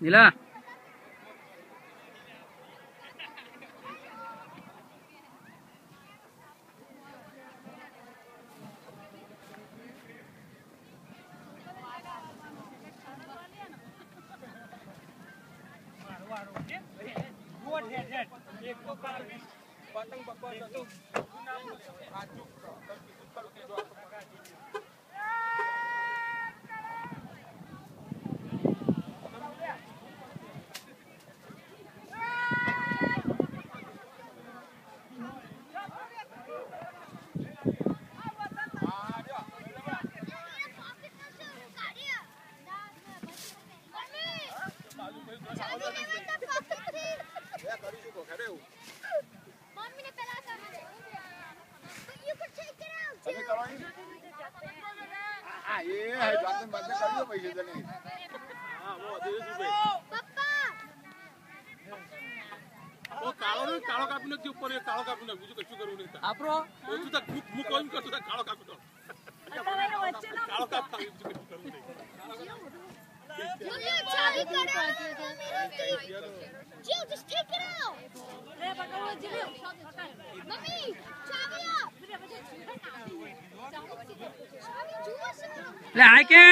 નીલા કાળો કાપી નથી ઉપર કાળો કાપી નાખ બીજું કશું કરવું નહીં આપણો તું તો હું કોમ કરતો કાળો કાપી દો કાળો કાપ બીજું કશું કરવું નહીં Jill, just take it out. Mummy, ચાવી આપ. લે આય કે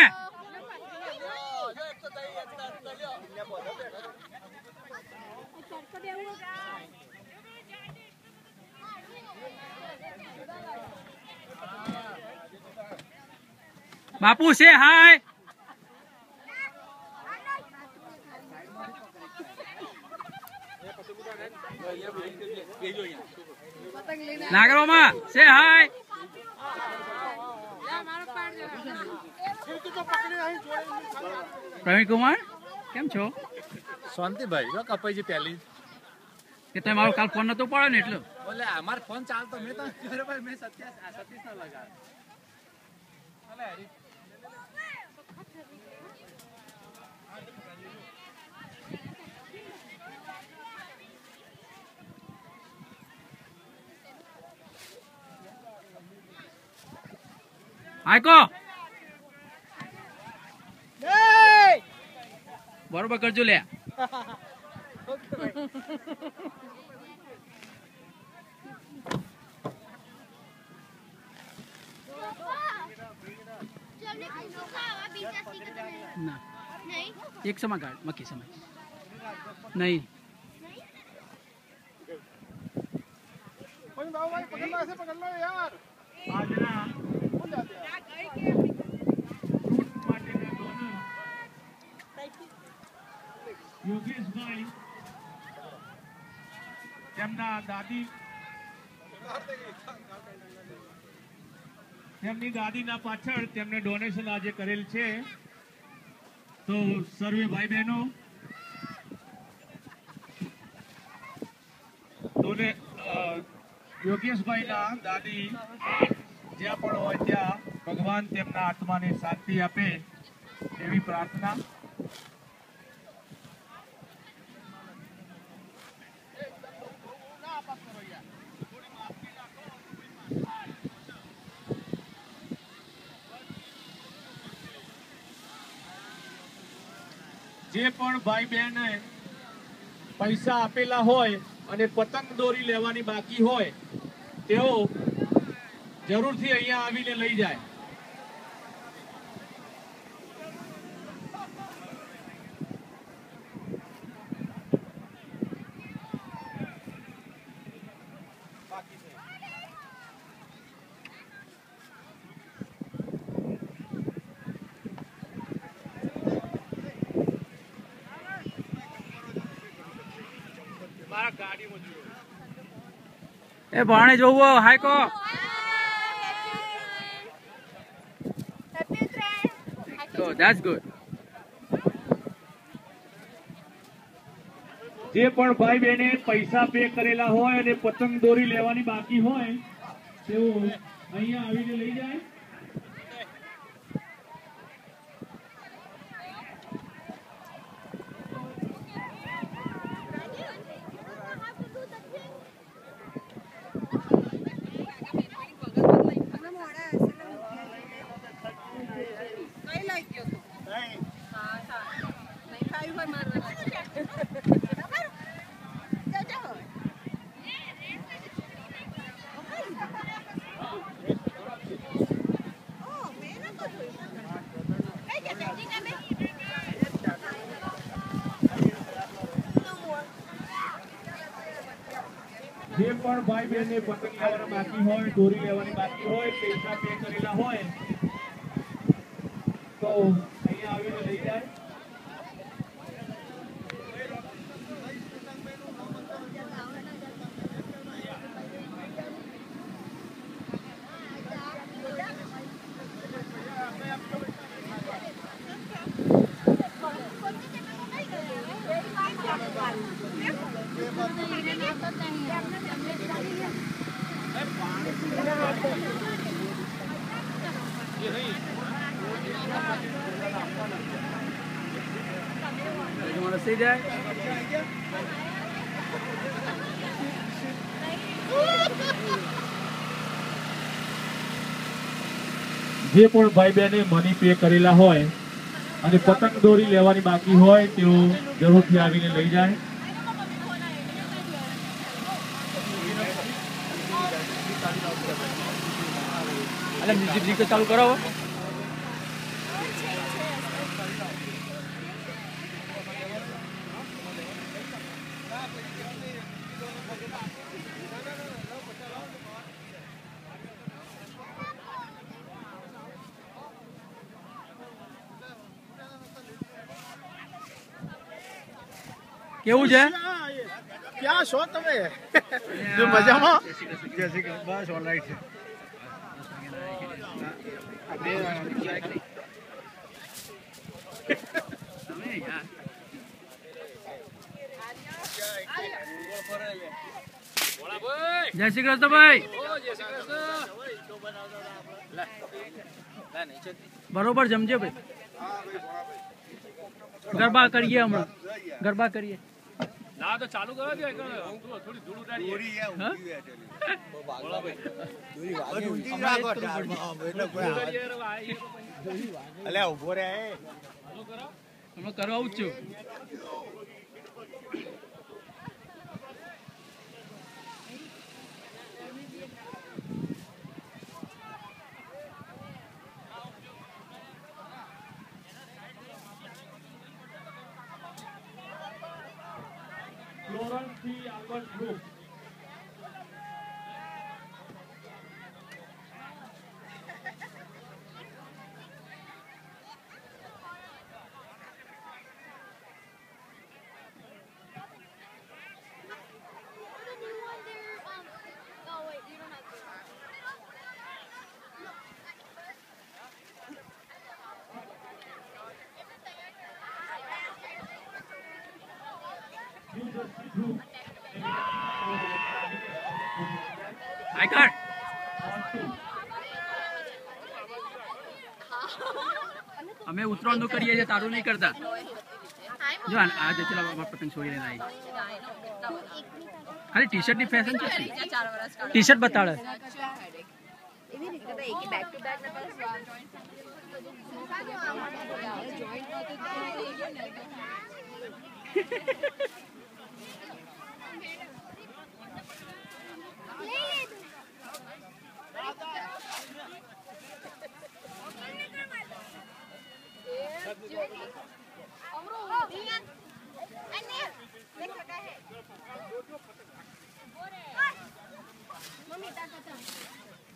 બાપુ સે હાય નાગરોમાં સે હાય પ્રવીણ કુમાર કેમ છો શાંતિ ભાઈ જો કપાઈ પહેલી કે તમે મારો કાલ ફોન નતો પડ્યો ને એટલે બોલે અમાર ફોન ચાલતો મેં તો ભાઈ મેં સતીશ ના લગા આયકો બરોબર કરજો લે ના એક સમય ગાડ મકી સમય નહીં પકડना यार યોગેશભાઈ તેમના દાદી તેમની દાદીના પાછળ તેમને ડોનેશન આજે કરેલ છે તો સર્વે ભાઈ બહેનો યોગેશભાઈના દાદી જ્યાં પણ હોય ત્યાં ભગવાન તેમના આત્માને શાંતિ આપે એવી પ્રાર્થના જે પણ ભાઈ બહેને પૈસા આપેલા હોય અને પતંગ દોરી લેવાની બાકી હોય તેઓ જરૂરથી અહીંયા આવીને લઈ જાય એ ભાણે જોવો હાયકો So that's good. જે પણ ભાઈ બહેને પૈસા પે કરેલા હોય અને પતંગ દોરી લેવાની બાકી હોય તેઓ અહીંયા આવીને લઈ જાય नहीं खाई हुआ मार પણ ભાઈ બહેનને પતંગ લેવાના બાકી હોય, દોરી લેવાની બાકી હોય, પૈસા પે કરેલા હોય તો અહીંયા આવીને લઈ જાય. સી જાય જે પણ ભાઈ બહેને મની પે કરેલા હોય અને પતંગ દોરી લેવાની બાકી હોય તેઓ જરૂરથી આવીને લઈ જાય. અરે મ્યુઝિક તો ચાલુ કરાવો. કેવું છે? ક્યાં છો તમે? જો મજામાં? જય શ્રી કૃષ્ણ. બસ ઓલરાઈટ છે. જય શ્રી કૃષ્ણ ભાઈ. બરોબર જમજે ભાઈ. ગરબા કરીએ હમણાં. ગરબા કરીએ. ના તો ચાલુ કરવા દે થોડી ધૂળ ઉડાડીએ. અલ્યા ઉભો રે. હમણાં કરવા આવું જ છું. ફ્લોરન્સથી આગળ ગ્રુપ આઈકાર્ડ અમે ઉત્તરાયણ નું કરીએ છીએ, તારું નહીં કરતા. જો આજે ચલા બાબા પતંગ છોડી લઈને આવી. ખાલી ટી શર્ટ ની ફેશન છે. ટી શર્ટ બતાડે.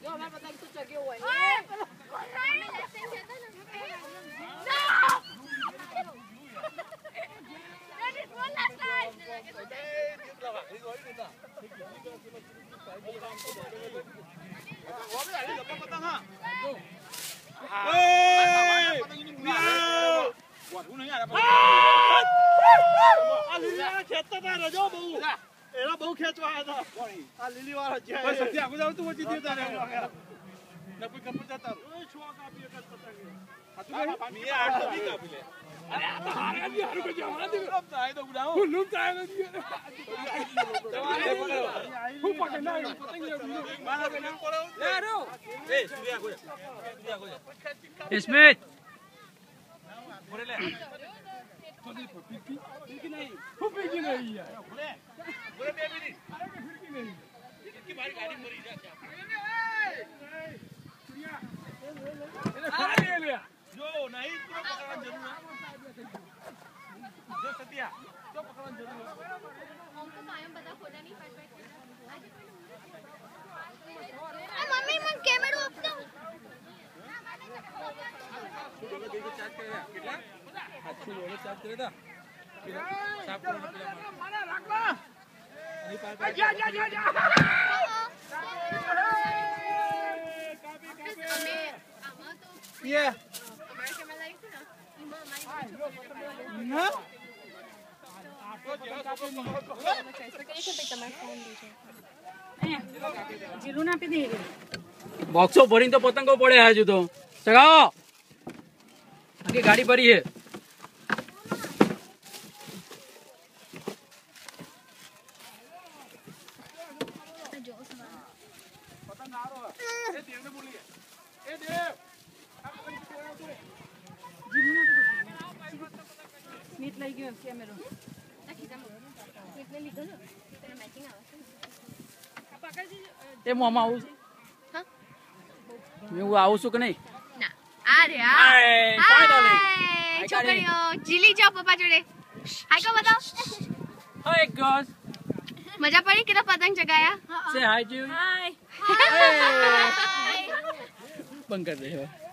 Yo, hamaरे पता नहीं तो चगे हुआ है. એના બહુ ખેંચવા આવ્યા હતા. આ લીલી વાળો છે. કોઈ સત્ય આગળ જાવ તું વચ્ચે દેતા રહે. ને કોઈ કપૂર જતા રહો. ઓય છો કાપી એક જ પતંગ. આ તું મી આ કાપી કાપી લે. અરે આ તો હારે બી હારું કે જવા દે. કબ થાય તો ઉડાઓ. હું નું થાય નથી. તમારે પકડો. હું પકડ ના પતંગ લે. મારા બેન પડો. લે રો. એ સૂર્યા ગોયા. સૂર્યા ગોયા. સ્મિત બોલે લે. પીકી નહીં. હું પીકી નહીં યાર. બોલે. બોલે બે મિનિટ. અરે કે ફિરકી નહીં. इसकी बारी गाड़ी मरी जा क्या? આ લે. જો નહીં તો પકડવાની જરૂર છે. જો સત્યા તો પકડવાની જરૂર છે. हमको मायम बता खोला नहीं फट फट. સાફ કરે તા સાફ કરે મને રાખ લે જા યે જીરું આપી દે બોક્સો ભરીને તો પતંગો પડે હજુ તો ચગાવો આખી ગાડી ભરી છે સ્મિત લઈ ગયો કેમેરો એ મોમાં આવું હું આવું છું કે નહીં ના અરે છોકરીઓ જીલી જાઓ પપ્પા જોડે હાય કો બતાવો હાય ગર્લ્સ મજા પડી કેટલા પતંગ ચગાયા સે હાય ટુ હાય બંધ કર દે